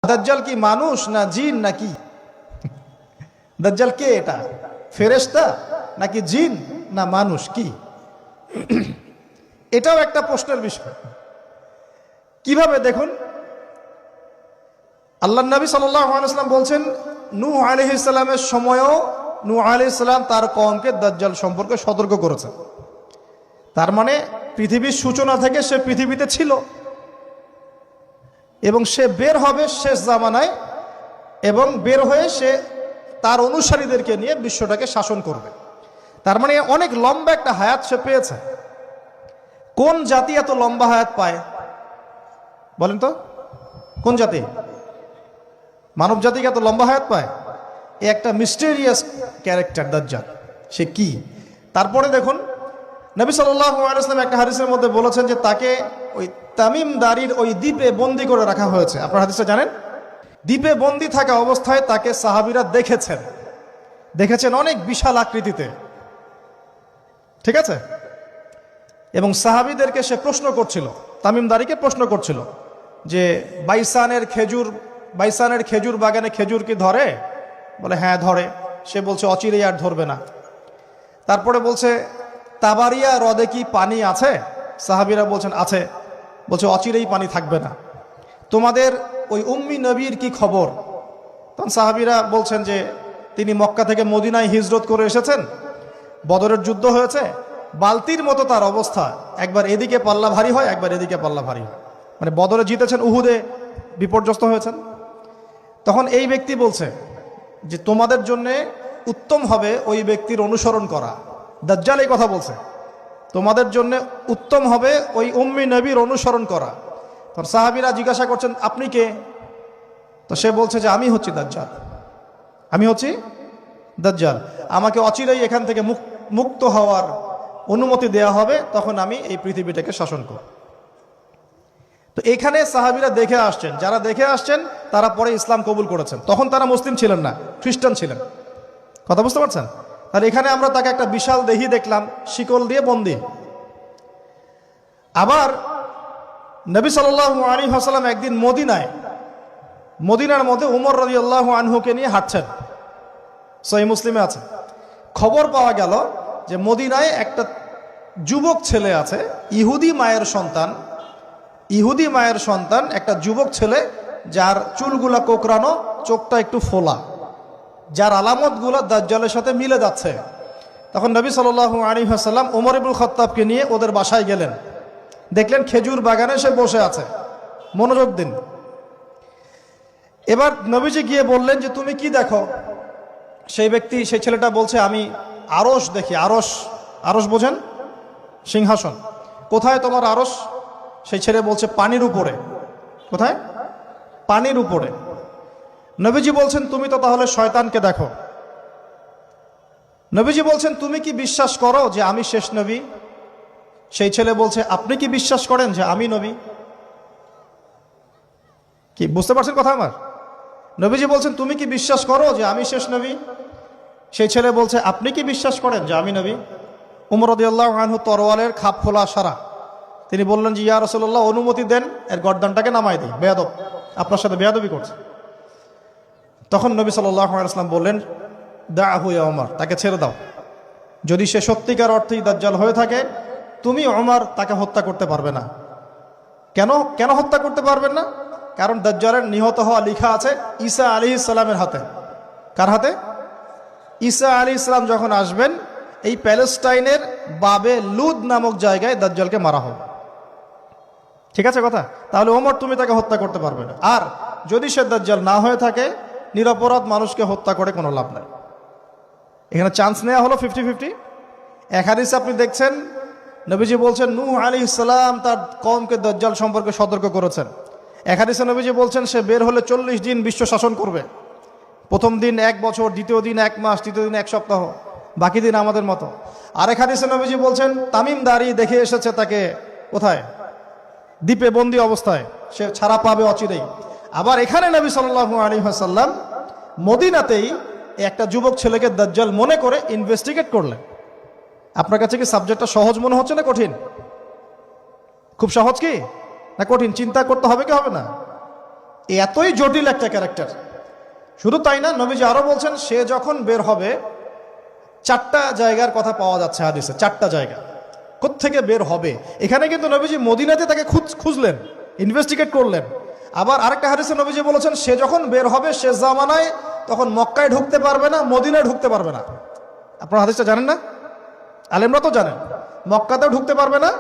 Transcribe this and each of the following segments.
দাজ্জাল কি মানুষ না জিন নাকি? দাজ্জাল কে? এটা ফেরেশতা নাকি জিন না মানুষ? কি এটাও একটা প্রশ্নের বিষয়। কিভাবে দেখুন, আল্লাহ নবী সাল্লাল্লাহু আলাইহি ওয়াসাল্লাম বলছেন নূহ আলাইহিস সালামের সময়ও নূহ আলাইহিস সালাম তার কওমকে দাজ্জাল সম্পর্কে সতর্ক করেছেন। তার মানে পৃথিবীর সূচনা থেকে সে পৃথিবীতে ছিল এবং সে বের হবে শেষ জামানায়, এবং বের হয়ে সে তার অনুসারীদেরকে নিয়ে বিশ্বটাকে শাসন করবে। তার মানে অনেক লম্বা একটা হায়াত সে পেয়েছে। কোন জাতি এত লম্বা হায়াত পায় বলেন তো? কোন জাতি মানব জাতিকে এত লম্বা হায়াত পায়? এ একটা মিস্টেরিয়াস ক্যারেক্টার দাজ্জাল। সে কি? তারপরে দেখুন, নবী সাল্লাল্লাহু আলাইহি ওয়াসাল্লাম একটা হাদিসের মধ্যে বলেছেন যে তাকে ওই তামিম দারির ওই দ্বীপে বন্দী করে রাখা হয়েছে। আপনারা হাদিসটা জানেন? দ্বীপে বন্দী থাকা অবস্থায় তাকে সাহাবীরা দেখেছেন অনেক বিশাল আকৃতিতে, ঠিক আছে? এবং সাহাবীদেরকে সে প্রশ্ন করছিল, তামিম দারিকে প্রশ্ন করছিল যে বাইসানের খেজুর বাগানে খেজুর কি ধরে? বলে হ্যাঁ ধরে। সে বলছে অচিরেই আর ধরবে না। তারপরে বলছে তাবারিয়া হ্রদে কি পানি আছে? সাহাবীরা বলছেন আছে। বলছে অচিরেই পানি থাকবে না। তোমাদের ওই উম্মি নবীর কি খবর? তখন সাহাবীরা বলছেন যে তিনি মক্কা থেকে মদিনায় হিজরত করে এসেছেন, বদরের যুদ্ধ হয়েছে, বালতির মতো তার অবস্থা, একবার এদিকে পাল্লা ভারী হয় একবার এদিকে পাল্লা ভারী হয়। মানে বদরে জিতেছেন, উহুদে বিপর্যস্ত হয়েছেন। তখন এই ব্যক্তি বলছে যে তোমাদের জন্য উত্তম হবে ওই ব্যক্তির অনুসরণ করা। দাজ্জাল এই কথা বলছে, তোমাদের জন্য উত্তম হবে ওই উম্মি নবীর অনুসরণ করা। তখন সাহাবীরা জিজ্ঞাসা করছেন আপনি কে? তো সে বলছে যে আমি হচ্ছি দাজ্জাল। আমাকে অচিরেই এখান থেকে মুক্ত হওয়ার অনুমতি দেয়া হবে, তখন আমি এই পৃথিবীটাকে শাসন করব। তো এখানে সাহাবীরা দেখে আসছেন, যারা দেখে আসছেন তারা পরে ইসলাম কবুল করেছেন। তখন তারা মুসলিম ছিলেন না, খ্রিস্টান ছিলেন। কথা বুঝতে পারছেন? তাহলে এখানে আমরা তাকে একটা বিশাল দেহি দেখলাম, শিকল দিয়ে বন্দী। আবার নবী সাল্লাল্লাহু আলাইহি ওয়াসাল্লাম একদিন মদিনার মধ্যে উমর রাদিয়াল্লাহু আনহুকে নিয়ে হাঁটছেন, সহিহ মুসলিমে আছে। খবর পাওয়া গেল যে মদিনায় একটা যুবক ছেলে আছে, ইহুদি মায়ের সন্তান একটা যুবক ছেলে, যার চুলগুলা কোকড়ানো, চোখটা একটু ফোলা, যার আলামতগুলো দাজ্জালের সাথে মিলে যাচ্ছে। তখন নবী সাল্লাল্লাহু আলাইহি ওয়াসাল্লাম ওমর ইবনুল খাত্তাবকে নিয়ে ওদের বাসায় গেলেন। দেখলেন খেজুর বাগানে সে বসে আছে। মনোযোগ দিন। এবার নবীজি গিয়ে বললেন যে তুমি কি দেখো? সেই ছেলেটা বলছে আমি আরশ দেখি। আরশ বোঝেন? সিংহাসন। কোথায় তোমার আরশ? সেই ছেলে বলছে পানির উপরে। কোথায়? পানির উপরে। নবীজি বলছেন তুমি তো তাহলে শয়তানকে দেখো। নবীজি বলছেন তুমি কি বিশ্বাস করো যে আমি শেষ নবী? সেই ছেলে বলছে আপনি কি বিশ্বাস করেন যে আমি নবী? কি বুঝতে পারছেন কথা আমার? নবীজি বলছেন তুমি কি বিশ্বাস করো যে আমি শেষ নবী? সেই ছেলে বলছে আপনি কি বিশ্বাস করেন যে আমি নবী? উমর রাদিয়াল্লাহু আনহু তরোয়ালের খাপ খোলা সারা। তিনি বললেন যে ইয়া রাসূলুল্লাহ অনুমতি দেন, এর গর্দানটাকে নামাই দিই, বেয়াদব, আপনার সাথে বেয়াদবি করছে। তখন নবী সাল্লাল্লাহু আলাইহি ওয়াসাল্লাম বললেন দাআহু ইয়া ওমর, তাকে ছেড়ে দাও। যদি সে সত্যিকার অর্থেই দাজ্জাল হয়ে থাকে, তুমি ওমর তাকে হত্যা করতে পারবে না। কেন হত্যা করতে পারবেন না? কারণ দাজ্জালের নিহত হওয়া লেখা আছে ঈসা আলাইহিস সালামের হাতে। কার হাতে? ঈসা আলাইহিস সালাম যখন আসবেন, এই প্যালেস্টাইনের বাবে লুদ নামক জায়গায় দাজ্জালকে মারা হবে। ঠিক আছে কথা? তাহলে ওমর তুমি তাকে হত্যা করতে পারবে না। আর যদি সে দাজ্জাল না হয়ে থাকে, নিরপরাধ মানুষকে হত্যা করে কোনো লাভ নাই। এখানে চান্স নেওয়া হলো 50-50। এক হাদিসে আপনি দেখছেন নবীজি বলছেন নূহ আলাইহিস সালাম তার কওমকে দাজ্জাল সম্পর্কে সতর্ক করেছেন। এক হাদিসে নবীজি বলছেন সে বের হলে 40 দিন বিশ্ব শাসন করবে। প্রথম দিন 1 বছর, দ্বিতীয় দিন 1 মাস, তৃতীয় দিন 1 সপ্তাহ, বাকি দিন আমাদের মতো। আরেক হাদিসে নবীজি বলছেন তামিম দারি দেখে এসেছে তাকে কোথায়? দ্বীপে বন্দী অবস্থায়, সে ছাড়া পাবে অচিরেই। আবার এখানে নবী সাল্লাল্লাহু আলাইহি ওয়াসাল্লাম মদিনাতেই একটা যুবক ছেলেকে দাজ্জাল মনে করে ইনভেস্টিগেট করলেন। আপনার কাছে কি সাবজেক্টটা সহজ মনে হচ্ছে না কঠিন? খুব সহজ কি না কঠিন? চিন্তা করতে হবে কি হবে না? এতই জটিল একটা ক্যারেক্টার। শুধু তাই না, নবীজি আরো বলছেন সে যখন বের হবে, 4টা জায়গার কথা পাওয়া যাচ্ছে হাদিসে, 4টা জায়গা কোত্থেকে বের হবে। এখানে কিন্তু নবীজি মদিনাতে তাকে খুঁজলেন, ইনভেস্টিগেট করলেন। আবার আরেকটা হাদিসে নবীজি বলেছেন সে যখন বের হবে শেষ জামানায়, তখন মক্কায় ঢুকতে পারবে না, মদিনায় ঢুকতে পারবে না। আপনারা হাদিসটা জানেন না? আলেমরা তো জানেন, মক্কাতেও ঢুকতে পারবে না,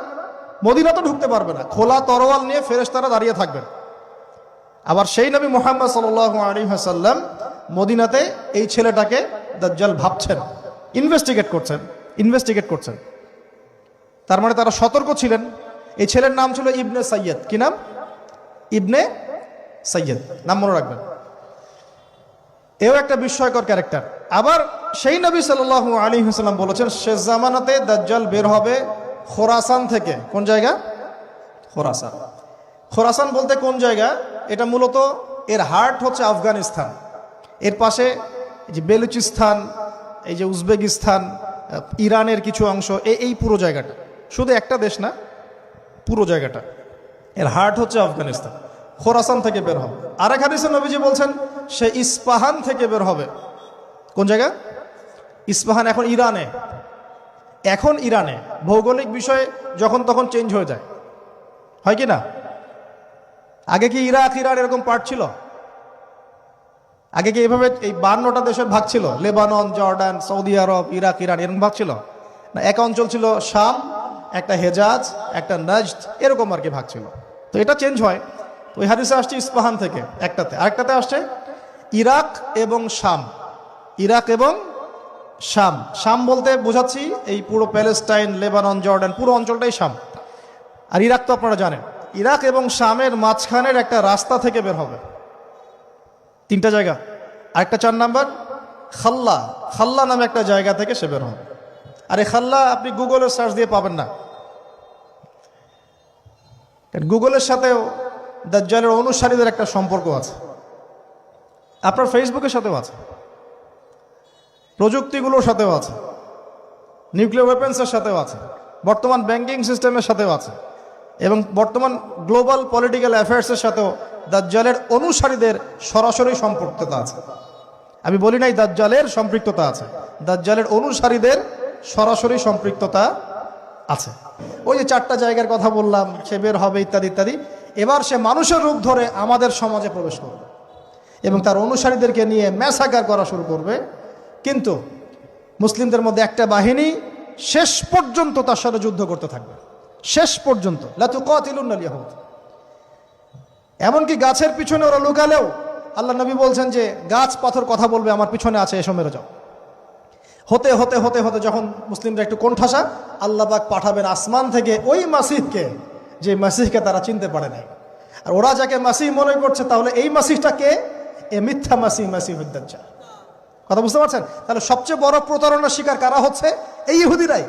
মদিনাতেও ঢুকতে পারবে না। খোলা তরোয়াল নিয়ে ফেরেশতারা দাঁড়িয়ে থাকবেন। আবার সেই নবী মুহাম্মদ সাল্লাল্লাহু আলাইহি ওয়াসাল্লাম মদিনাতে এই ছেলেটাকে দাজ্জাল ভাবছেন, ইনভেস্টিগেট করছেন। তার মানে তারা সতর্ক ছিলেন। এই ছেলের নাম ছিল ইবনে সাইয়্যিদ। কি নাম? ইবনে সাইয়্যিদ, নাম মনে রাখবেন। এও একটা বিস্ময়কর ক্যারেক্টার। আবার সেই নবী সাল্লাল্লাহু আলাইহি ওয়াসাল্লাম বলেছেন শেষ জামানাতে দাজ্জাল বের হবে খোরাসান থেকে। কোন জায়গা? খোরাসান। খোরাসান বলতে কোন জায়গা? এটা মূলত এর হার্ট হচ্ছে আফগানিস্তান, এর পাশে যে বেলুচিস্তান, এই যে উজবেকিস্তান, ইরানের কিছু অংশ, এই পুরো জায়গাটা, শুধু একটা দেশ না, পুরো জায়গাটা এর হার্ট হচ্ছে আফগানিস্তান। খোরাসান থেকে বের হবে। আরেক হাদিসে নবীজি বলছেন সে ইস্পাহান থেকে বের হবে। কোন জায়গা? ইস্পাহান। এখন ইরানে ভৌগোলিক বিষয়ে যখন তখন চেঞ্জ হয়ে যায়, হয় কি না? আগে কি ইরাক ইরান এরকম পার্ট ছিল? আগে কি এভাবে এই 52টা দেশের ভাগ ছিল? লেবানন, জর্ডান, সৌদি আরব, ইরাক, ইরান এরকম ভাগ ছিল না? এক অঞ্চল ছিল শাম, একটা হেজাজ, একটা নাজদ, এরকম আর কি ভাগ ছিল। তো এটা চেঞ্জ হয়। তো ওই হাদিসে আসছে ইস্পাহান থেকে একটাতে, আরেকটাতে আসছে ইরাক এবং শাম। ইরাক এবং শাম। শাম বলতে বোঝাচ্ছি এই পুরো প্যালেস্টাইন, লেবানন, জর্ডান, পুরো অঞ্চলটাই শাম। আর ইরাক তো আপনারা জানেন। ইরাক এবং শামের মাঝখানের একটা রাস্তা থেকে বের হবে। 3টা জায়গা। আরেকটা 4 নাম্বার খাল্লা নামে একটা জায়গা থেকে সে বের হবে। আর এই খাল্লা আপনি গুগলে সার্চ দিয়ে পাবেন না, গুগলের সাথেও দাজ্জালের অনুসারীদের একটা সম্পর্ক আছে, আপনার ফেসবুকের সাথেও আছে, প্রযুক্তিগুলোর সাথেও আছে, নিউক্লিয়ার ওয়েপন্সের সাথেও আছে, বর্তমান ব্যাংকিং সিস্টেমের সাথেও আছে, এবং বর্তমান গ্লোবাল পলিটিক্যাল অ্যাফেয়ার্সের সাথেও দাজ্জালের অনুসারীদের সরাসরি সম্পৃক্ততা আছে। আমি বলি নাই দাজ্জালের সম্পৃক্ততা আছে, দাজ্জালের অনুসারীদের সরাসরি সম্পৃক্ততা আছে। ওই যে 4টা জায়গার কথা বললাম, সে বের হবে ইত্যাদি ইত্যাদি। এবার সে মানুষের রূপ ধরে আমাদের সমাজে প্রবেশ করবে এবং তার অনুসারীদেরকে নিয়ে ম্যাসাকার করা শুরু করবে। কিন্তু মুসলিমদের মধ্যে একটা বাহিনী শেষ পর্যন্ত তার সাথে যুদ্ধ করতে থাকবে, শেষ পর্যন্ত। লা তুকাতিলুনাল ইয়াহুদ। এমনকি গাছের পিছনে ওরা লুকালেও আল্লাহ নবী বলছেন যে গাছ পাথর কথা বলবে আমার পিছনে আছে, এসো মেরে যাও। হতে হতে হতে হতে যখন মুসলিমরা একটু কোণঠাসা, আল্লাহ পাক পাঠাবেন আসমান থেকে ওই মাসিহকে, যে মাসিহকে তারা চিনতে পারে নাই। আর ওরা যাকে মাসিহ মনে করছে, তাহলে এই মাসিহটা কে? এ মিথ্যা মাসিহুদ দাজ্জাল। কথা বুঝতে পারছেন? তাহলে সবচেয়ে বড় প্রতারণার শিকার কারা হচ্ছে? এই ইহুদিরাই।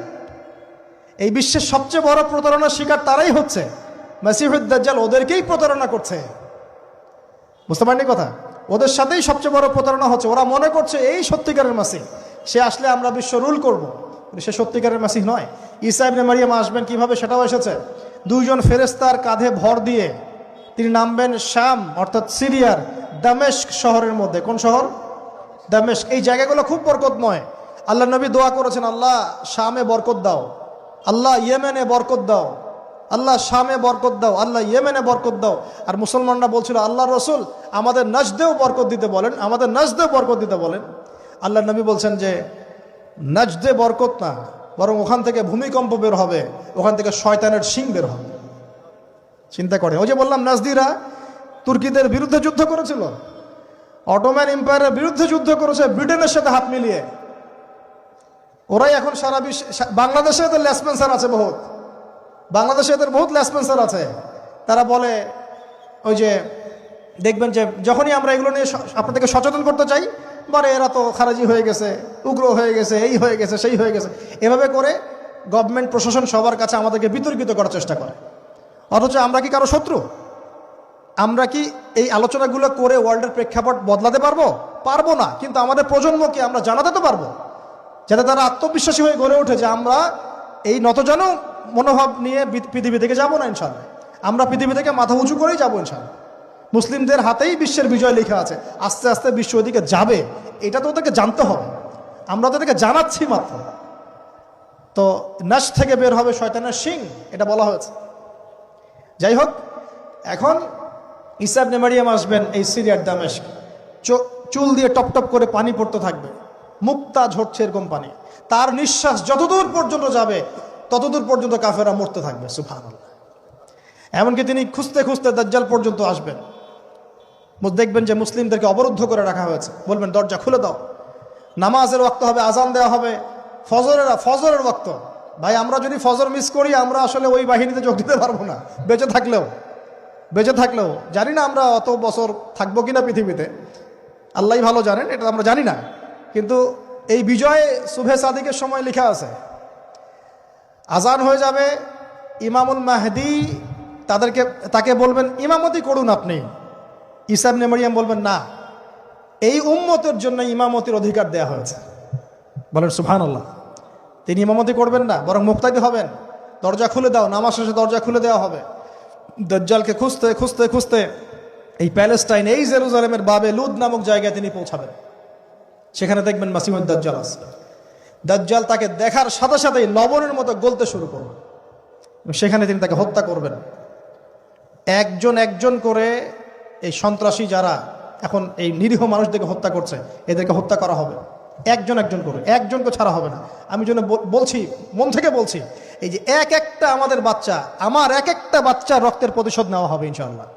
এই বিশ্বের সবচেয়ে বড় প্রতারণার শিকার তারাই হচ্ছে। মাসিহুদ দাজ্জাল ওদেরকেই প্রতারণা করছে। বুঝতে পারেননি কথা? ওদের সাথেই সবচেয়ে বড় প্রতারণা হচ্ছে। ওরা মনে করছে এই সত্যিকারের মাসিহ, সে আসলে আমরা বিশ্ব রুল করব। সে সত্যিকারের মাসিহ নয়। ঈসা ইবনে মারিয়াম আসবেন কিভাবে সেটাও এসেছে। 2 জন ফেরেশতার কাঁধে ভর দিয়ে তিনি নামবেন শাম অর্থাৎ সিরিয়ার দামেস্ক শহরের মধ্যে। কোন শহর? দামেস্ক। এই জায়গাগুলো খুব বরকতময়। আল্লাহ নবী দোয়া করেছেন, আল্লাহ শামে বরকত দাও, আল্লাহ ইয়েমেনে বরকত দাও, আল্লাহ শামে বরকত দাও, আল্লাহ ইয়েমেনে বরকত দাও। আর মুসলমানরা বলছিল আল্লাহ রসুল আমাদের নাজদেও বরকত দিতে বলেন, আমাদের নাজদেও বরকত দিতে বলেন। আল্লাহ নবী বলছেন যে নাজদে বরকত না, বরং ওখান থেকে ভূমিকম্প বের হবে, ওখান থেকে শয়তানের শিং বের হবে। চিন্তা করেন, ওই যে বললাম নাজদিরা তুর্কিদের বিরুদ্ধে যুদ্ধ করেছিল, অটোম্যান এম্পায়ারের বিরুদ্ধে যুদ্ধ করেছে ব্রিটেনের সাথে হাত মিলিয়ে। ওরাই এখন সারা বিশ্ব, বাংলাদেশে এদের লেসপেন্সার আছে বহুত, বাংলাদেশে এদের বহুত লেসপেন্সার আছে। তারা বলে ওই যে দেখবেন যে যখনই আমরা এগুলো নিয়ে আপনাদেরকে সচেতন করতে চাই, মানে এরা তো খারাজি হয়ে গেছে, উগ্র হয়ে গেছে, এই হয়ে গেছে, সেই হয়ে গেছে, এভাবে করে গভর্নমেন্ট প্রশাসন সবার কাছে আমাদেরকে বিতর্কিত করার চেষ্টা করে। অথচ আমরা কি কারো শত্রু? আমরা কি এই আলোচনাগুলো করে ওয়ার্ল্ডের প্রেক্ষাপট বদলাতে পারবো? পারবো না। কিন্তু আমাদের প্রজন্মকে আমরা জানাতে তো পারবো, যাতে তারা আত্মবিশ্বাসী হয়ে গড়ে ওঠে যে আমরা এই নতজানু মনোভাব নিয়ে পৃথিবী থেকে যাবো না ইনশাআল্লাহ। আমরা পৃথিবী থেকে মাথা উঁচু করেই যাবো ইনশাআল্লাহ। মুসলিমদের হাতেই বিশ্বের বিজয় লেখা আছে। আস্তে আস্তে বিশ্ব ওদিকে যাবে, এটা তো ওদেরকে জানতে হবে। আমরা তো ওদেরকে জানাচ্ছি মাত্র। তো নাশ থেকে বের হবে শয়তানের শিং, এটা বলা হয়েছে। যাই হোক, এখন ঈসা ইবনে মারইয়াম আসবেন এই সিরিয়ার দামেস্ক। চুল দিয়ে টপ টপ করে পানি পড়তে থাকবে, মুক্তা ঝরছে এরকম পানি। তার নিঃশ্বাস যতদূর পর্যন্ত যাবে ততদূর পর্যন্ত কাফেররা মরতে থাকবে। সুবহানাল্লাহ। এমনকি তিনি খুঁজতে খুঁজতে দাজ্জাল পর্যন্ত আসবেন। দেখবেন যে মুসলিমদেরকে অবরুদ্ধ করে রাখা হয়েছে, বলবেন দরজা খুলে দাও। নামাজের ওয়াক্ত হবে, আজান দেওয়া হবে, ফজরের ওয়াক্ত। ভাই, আমরা যদি ফজর মিস করি, আমরা আসলে ওই বাহিনীতে যোগ দিতে পারবো না। বেঁচে থাকলেও জানি না আমরা অত বছর থাকবো কিনা পৃথিবীতে, আল্লাহই ভালো জানেন, এটা আমরা জানি না। কিন্তু এই বিজয় সুবহে সাদিকের সময় লেখা আছে। আজান হয়ে যাবে, ইমামুল মাহদি তাকে বলবেন ইমামতি করুন আপনি। ঈসা ইবনে মারইয়াম বলবেন না, এই উম্মতের জন্য ইমামতির অধিকার দেয়া হয়েছে। বলেন সুবহানাল্লাহ। তিনি ইমামতি করবেন না, বরং মুক্তাদি হবেন। দরজা খুলে দাও, নামাজ শেষে দরজা খুলে দেওয়া হবে। দাজ্জালকে খুঁজতে খুঁজতে খুঁজতে এই প্যালেস্টাইন, এই জেরুজালেমের বাবে লুদ নামক জায়গায় তিনি পৌঁছাবেন। সেখানে দেখবেন মাসিহুদ দাজ্জাল আছে। দাজ্জাল তাকে দেখার সাথে সাথেই লবণের মতো গলতে শুরু করবেন। সেখানে তিনি তাকে হত্যা করবেন। একজন একজন করে এই সন্ত্রাসী যারা এখন এই নিরীহ মানুষদেরকে হত্যা করছে, এদেরকে হত্যা করা হবে একজন একজন করে, একজনকে ছাড়া হবে না। আমি জন্য বলছি, মন থেকে বলছি, এই যে এক একটা আমাদের বাচ্চা, আমার এক একটা বাচ্চার রক্তের প্রতিশোধ নেওয়া হবে ইনশাআল্লাহ।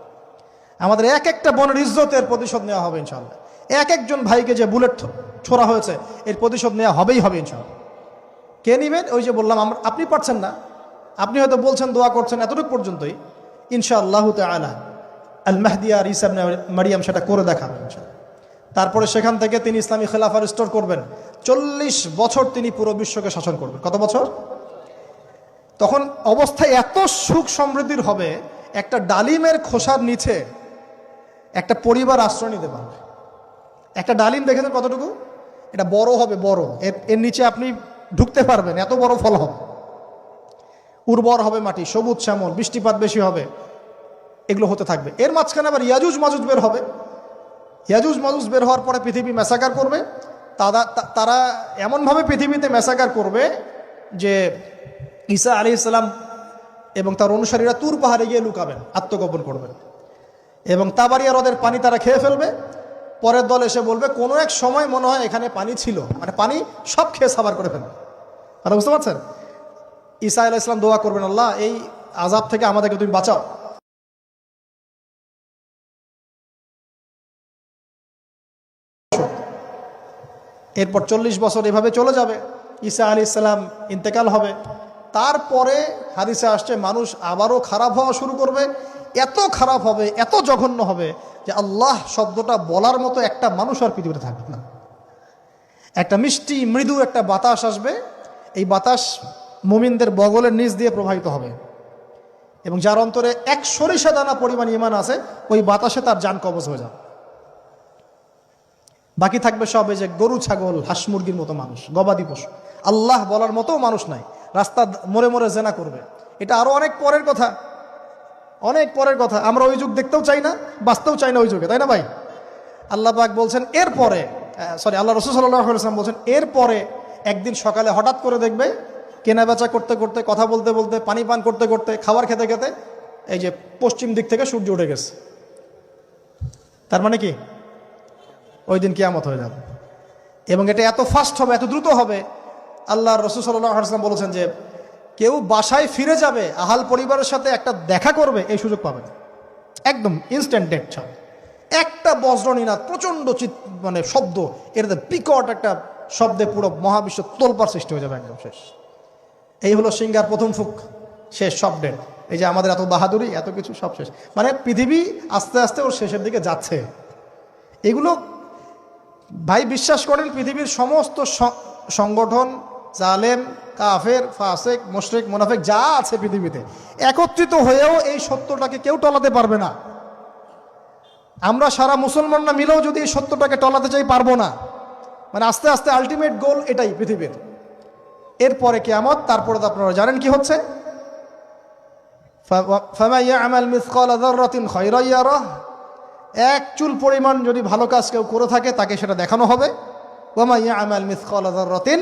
আমাদের এক একটা বোনের ইজ্জতের প্রতিশোধ নেওয়া হবে ইনশাআল্লাহ। এক একজন ভাইকে যে বুলেট ছোড়া হয়েছে, এর প্রতিশোধ নেওয়া হবেই হবে ইনশাআল্লাহ। কে নিবেন? ওই যে বললাম, আপনি পারছেন না, আপনি হয়তো বলছেন, দোয়া করছেন, এতটুকু পর্যন্তই। ইনশাআল্লাহু তাআলা আল মাহদি আর ঈসা ইবনে মারইয়াম সেটা করে দেখাবেন ইনশাআল্লাহ। তারপরে সেখান থেকে তিনি ইসলামী খেলাফা রিস্টোর করবেন। 40 বছর তিনি পুরো বিশ্বকে শাসন করবেন। কত বছর? তখন অবস্থা এত সুখ সমৃদ্ধির হবে, একটা ডালিমের খোসার নিচে একটা পরিবার আশ্রয় নিতে পারবে। একটা ডালিম দেখেছেন কতটুকু? এটা বড় হবে, বড়, এর নিচে আপনি ঢুকতে পারবেন, এত বড় ফল হবে। উর্বর হবে মাটি, সবুজ শ্যামল, বৃষ্টিপাত বেশি হবে, এগুলো হতে থাকবে। এর মাঝখানে আবার ইয়াজুজ মাজুজ বের হবে। ইয়াজুজ মাজুজ বের হওয়ার পরে পৃথিবী ম্যাসাকার করবে। তারা এমনভাবে পৃথিবীতে ম্যাসাকার করবে যে ঈসা আলাইহিস সালাম এবং তার অনুসারীরা তুর পাহাড়ে গিয়ে লুকাবেন, আত্মগোপন করবেন, এবং তাবারিয়া হ্রদের পানি তারা খেয়ে ফেলবে। পরের দল এসে বলবে কোনো এক সময় মনে হয় এখানে পানি ছিল, মানে পানি সব খেয়ে সাবার করে ফেলবে। আর বুঝতে পারছেন? ঈসা আলাইহিস সালাম দোয়া করবেন, আল্লাহ এই আযাব থেকে আমাদেরকে তুমি বাঁচাও। এরপর 40 বছর এভাবে চলে যাবে। ঈসা আলাইহিস সালাম ইন্তেকাল হবে। তারপরে হাদিসে আসছে মানুষ আবারও খারাপ হওয়া শুরু করবে। এত খারাপ হবে, এত জঘন্য হবে যে আল্লাহ শব্দটা বলার মতো একটা মানুষ আর পৃথিবীতে থাকবে না। একটা মিষ্টি মৃদু একটা বাতাস আসবে, এই বাতাস মুমিনদের বগলের নিচ দিয়ে প্রবাহিত হবে, এবং যার অন্তরে এক সরিষা দানা পরিমাণ ঈমান আছে, ওই বাতাসে তার জান কবজ হয়ে যাবে। বাকি থাকবে সব এই যে গরু, ছাগল, হাঁস মুরগির মতো মানুষ, গবাদি পশু। আল্লাহ বলার মতো মানুষ নাই, রাস্তা মোড়ে মোড়ে জেনা করবে। এটা আরো অনেক পরের কথা, অনেক পরের কথা। আমরা ওই যুগ দেখতেও চাই না, বাঁচতেও চাই না ওই যুগে, তাই না ভাই? আল্লাহ পাক বলছেন এরপরে, আল্লাহ রাসূল সাল্লাল্লাহু আলাইহি ওয়াসাল্লাম বলছেন এরপরে একদিন সকালে হঠাৎ করে দেখবে কেনা বেচা করতে করতে, কথা বলতে বলতে, পানি পান করতে করতে, খাবার খেতে খেতে এই যে পশ্চিম দিক থেকে সূর্য উঠে গেছে। তার মানে কি? ওই দিন কিয়ামত হয়ে যাবে। এবং এটা এত ফাস্ট হবে, এত দ্রুত হবে। আল্লাহ রাসূল সাল্লাল্লাহু আলাইহি ওয়াসাল্লাম বলেছেন যে কেউ বাসায় ফিরে যাবে, আহাল পরিবারের সাথে একটা দেখা করবে, এই সুযোগ পাবে না। একদম ইনস্ট্যান্ট ডেথ ছাড়। একটা বজ্রনীনাদ, প্রচণ্ড মানে শব্দ, এটাতে বিকট একটা শব্দে পুরো মহাবিশ্ব তোলপাড় সৃষ্টি হয়ে যাবে, একদম শেষ। এই হলো সিঙ্গার প্রথম ফুক, শেষ, সব ডেট। এই যে আমাদের এত বাহাদুরি, এত কিছু সব শেষ। মানে পৃথিবী আস্তে আস্তে ওর শেষের দিকে যাচ্ছে। এগুলো ভাই বিশ্বাস করেন, পৃথিবীর সমস্ত সংগঠন, জালেম, কাফের, ফাসেক, মুশরিক, মুনাফিক যা আছে পৃথিবীতে, একত্রিত হয়েও এই সত্যটাকে কেউ টলাতে পারবে না। আমরা সারা মুসলমানরা মিলেও যদি এই সত্যটাকে টলাতে চাই, পারবো না। মানে আস্তে আস্তে আলটিমেট গোল এটাই পৃথিবীর। এরপরে কিয়ামত, তারপরে তো আপনারা জানেন কি হচ্ছে। ফামান ইয়ামাল মিসকালা যাররাতিন খায়রান ইয়ারাহ এক চুল পরিমাণ যদি ভালো কাজ কেউ করে থাকে তাকে সেটা দেখানো হবে। ওয়া ইয়ামাল মিসকালা যাররাতিন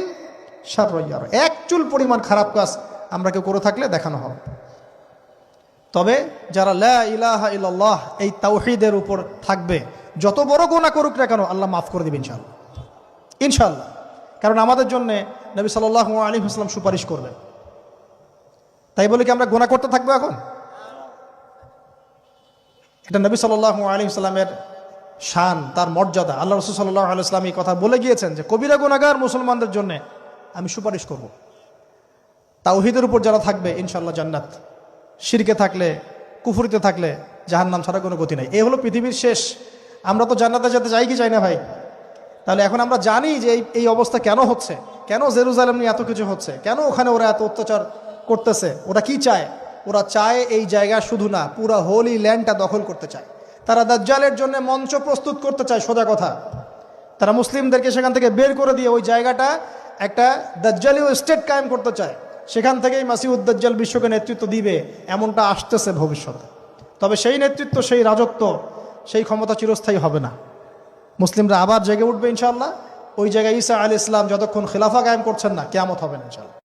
শাররান ইয়ারা, এক চুল পরিমাণ খারাপ কাজ আমরা কেউ করে থাকলে দেখানো হবে। তবে যারা লা ইলাহা ইল্লাল্লাহ এই তাওহীদের উপর থাকবে, যত বড় গুনাহ করুক না কেন আল্লাহ মাফ করে দিবেন ইনশাআল্লাহ, ইনশাআল্লাহ। কারণ আমাদের জন্য নবী সাল্লাল্লাহু আলাইহি ওয়াসাল্লাম সুপারিশ করবেন। তাই বলে কি আমরা গুনাহ করতে থাকবো এখন? এটা নবী সাল্লাল্লাহু আলাইহি ওয়াসাল্লামের শান, তার মর্যাদা। আল্লাহ রাসূল সাল্লাল্লাহু আলাইহি ওয়াসাল্লাম এই কথা বলে গিয়েছেন যে কবিরা গুনাহগার মুসলমানদের জন্য আমি সুপারিশ করব। তাওহীদের উপর যারা থাকবে ইনশাআল্লাহ জান্নাত, শিরকে থাকলে, কুফরিতে থাকলে জাহান্নাম ছাড়া কোনো গতি নাই। এই হলো পৃথিবীর শেষ। আমরা তো জান্নাতে যেতে চাই কি চাই না ভাই? তাহলে এখন আমরা জানি যে এই অবস্থা কেন হচ্ছে, কেন জেরুজালেম নিয়ে এত কিছু হচ্ছে, কেন ওখানে ওরা এত অত্যাচার করতেছে। ওরা কি চায়? ওরা চায় এই জায়গা শুধু না, পুরা হোলি ল্যান্ডটা দখল করতে চায়। তারা দাজ্জালের জন্য মঞ্চ প্রস্তুত করতে চায়, সোজা কথা। তারা মুসলিমদেরকে সেখান থেকে বের করে দিয়ে ওই জায়গাটা একটা দাজ্জালীয় স্টেট কায়েম করতে চায়। সেখান থেকেই মাসিহুদ দাজ্জাল বিশ্বকে নেতৃত্ব দিবে, এমনটা আসতেছে ভবিষ্যতে। তবে সেই নেতৃত্ব, সেই রাজত্ব, সেই ক্ষমতা চিরস্থায়ী হবে না। মুসলিমরা আবার জেগে উঠবে ইনশাআল্লাহ। ওই জায়গায় ঈসা আলাইহিস সালাম যতক্ষণ খিলাফা কায়েম করছেন না, কিয়ামত হবে না ইনশাআল্লাহ।